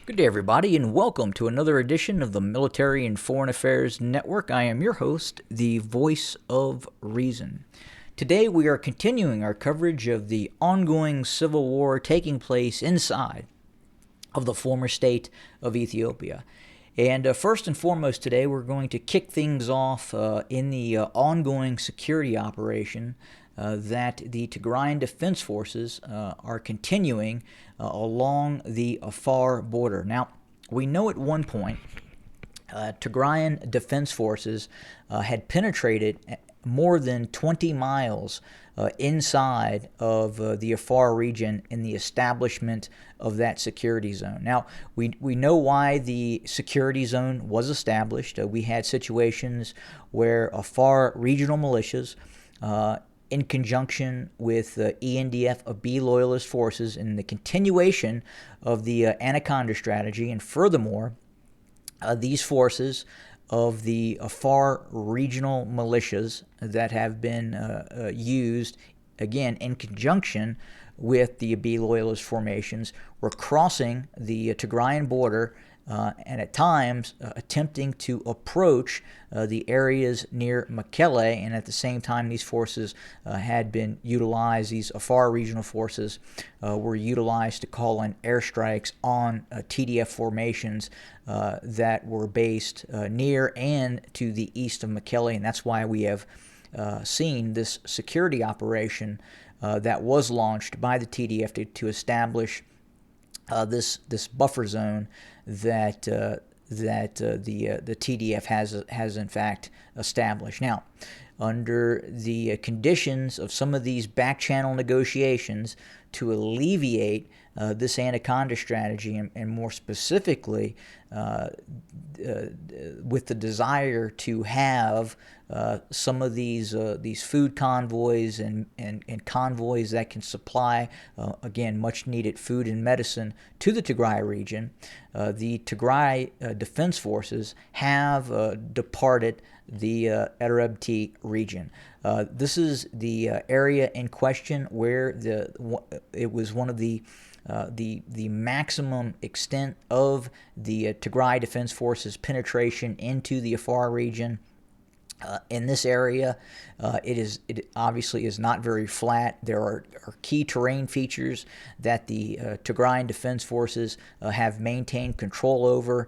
Good day, everybody, and welcome to another edition of the Military and Foreign Affairs Network. I am your host, the Voice of Reason. Today, we are continuing our coverage of the ongoing civil war taking place inside of the former state of Ethiopia. And first and foremost today, we're going to kick things off in the ongoing security operation that the Tigrayan Defense Forces are continuing along the Afar border. Now, we know at one point Tigrayan Defense Forces had penetrated more than 20 miles inside of the Afar region in the establishment of that security zone. Now, we know why the security zone was established. We had situations where Afar regional militias in conjunction with ENDF B loyalist forces in the continuation of the Anaconda strategy. And furthermore, these forces of the Afar regional militias that have been used, again, in conjunction with the B loyalist formations, were crossing the Tigrayan border and at times attempting to approach the areas near Mekelle, and at the same time these forces had been utilized, these Afar regional forces were utilized to call in airstrikes on TDF formations that were based near and to the east of Mekelle, and that's why we have seen this security operation that was launched by the TDF to establish this buffer zone that the TDF has in fact established. Now, under the conditions of some of these back-channel negotiations to alleviate this Anaconda strategy, and more specifically with the desire to have some of these food convoys and convoys that can supply, again, much-needed food and medicine to the Tigray region, the Tigray Defense Forces have departed the Erebti region. This is the area in question where it was one of the maximum extent of the Tigray Defense Forces penetration into the Afar region. In this area, it obviously is not very flat. There are key terrain features that the Tigrayan Defense Forces have maintained control over.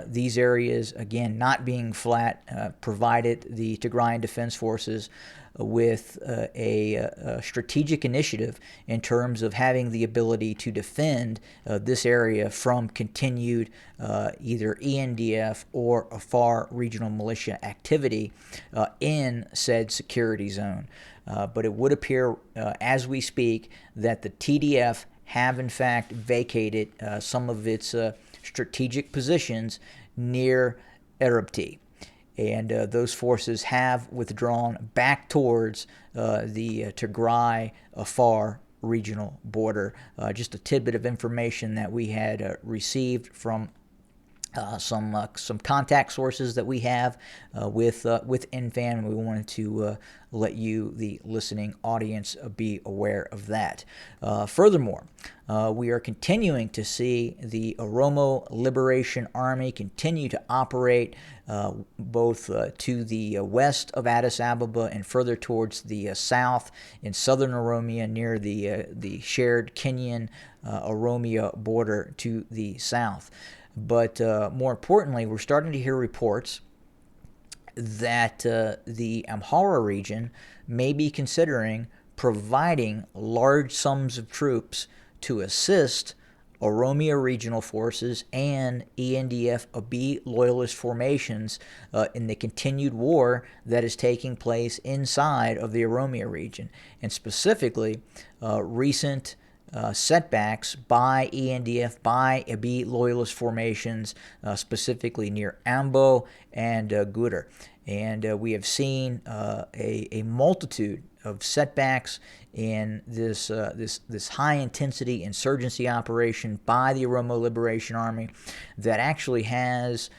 These areas, again, not being flat, provided the Tigrayan Defense Forces with a strategic initiative in terms of having the ability to defend this area from continued either ENDF or Afar regional militia activity in said security zone. But it would appear as we speak that the TDF have in fact vacated some of its strategic positions near Erebti. And those forces have withdrawn back towards the Tigray Afar regional border. Just a tidbit of information that we had received from some contact sources that we have with NFAN, and we wanted to let you, the listening audience, be aware of that. Furthermore, we are continuing to see the Oromo Liberation Army continue to operate both to the west of Addis Ababa and further towards the south in southern Oromia near the shared Kenyan Oromia border to the south. But more importantly, we're starting to hear reports that the Amhara region may be considering providing large sums of troops to assist Oromia regional forces and ENDF B loyalist formations in the continued war that is taking place inside of the Oromia region. And specifically, recent setbacks by ENDF, by B loyalist formations, specifically near Ambo and Guder. And we have seen a multitude of setbacks in this high-intensity insurgency operation by the Oromo Liberation Army that actually has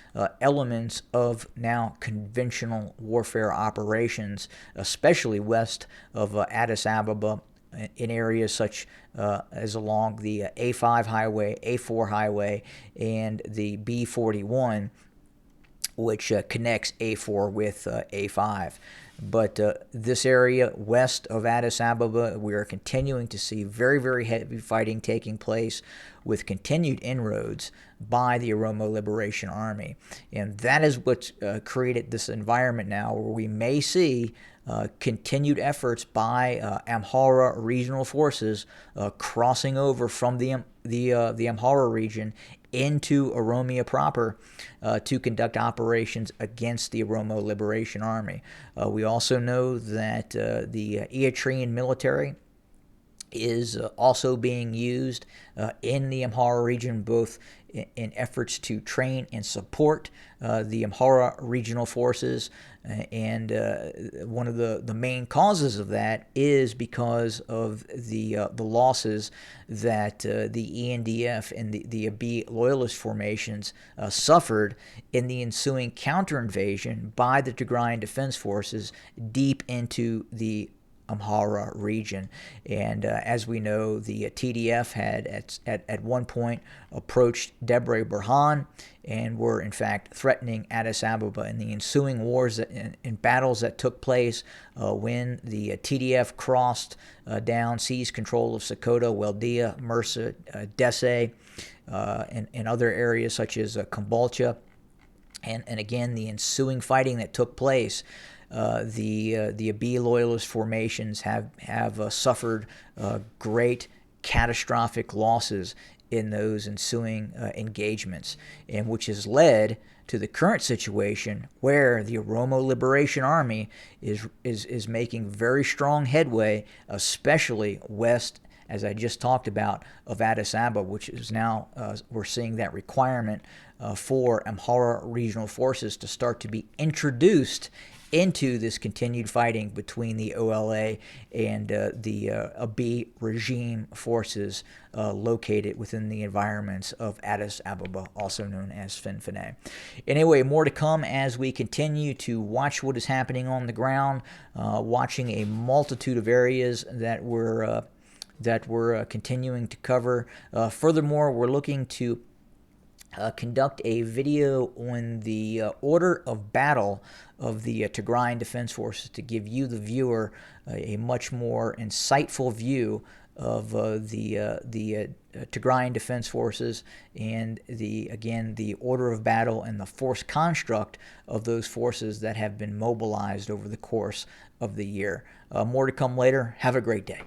elements of now conventional warfare operations, especially west of Addis Ababa, in areas such as along the A5 highway, A4 highway, and the B41, which connects A4 with A5. But this area west of Addis Ababa, we are continuing to see very, very heavy fighting taking place with continued inroads by the Oromo Liberation Army. And that is what's created this environment now where we may see continued efforts by Amhara regional forces crossing over from the Amhara region into Oromia proper to conduct operations against the Oromo Liberation Army. We also know that the Eritrean military is also being used in the Amhara region, both in efforts to train and support the Amhara regional forces. And one of the main causes of that is because of the losses that the ENDF and the Abiy loyalist formations suffered in the ensuing counter-invasion by the Tigrayan Defense Forces deep into the Amhara region. And as we know, the TDF had at one point approached Debre Burhan and were in fact threatening Addis Ababa. In the ensuing wars and battles that took place when the TDF crossed down, seized control of Sokoto, Weldia, Mersa, Desse, and other areas such as Kambalcha, and again the ensuing fighting that took place, the Abiy loyalist formations have suffered great catastrophic losses in those ensuing engagements, and which has led to the current situation where the Oromo Liberation Army is making very strong headway, especially west, as I just talked about, of Addis Ababa, which is now we're seeing that requirement for Amhara regional forces to start to be introduced into this continued fighting between the OLA and the Abiy regime forces located within the environments of Addis Ababa, also known as Finfinne. Anyway, more to come as we continue to watch what is happening on the ground, watching a multitude of areas that we're continuing to cover. Furthermore, we're looking to conduct a video on the order of battle of the Tigrayan Defense Forces to give you, the viewer, a much more insightful view of the Tigrayan Defense Forces and the order of battle and the force construct of those forces that have been mobilized over the course of the year. More to come later. Have a great day.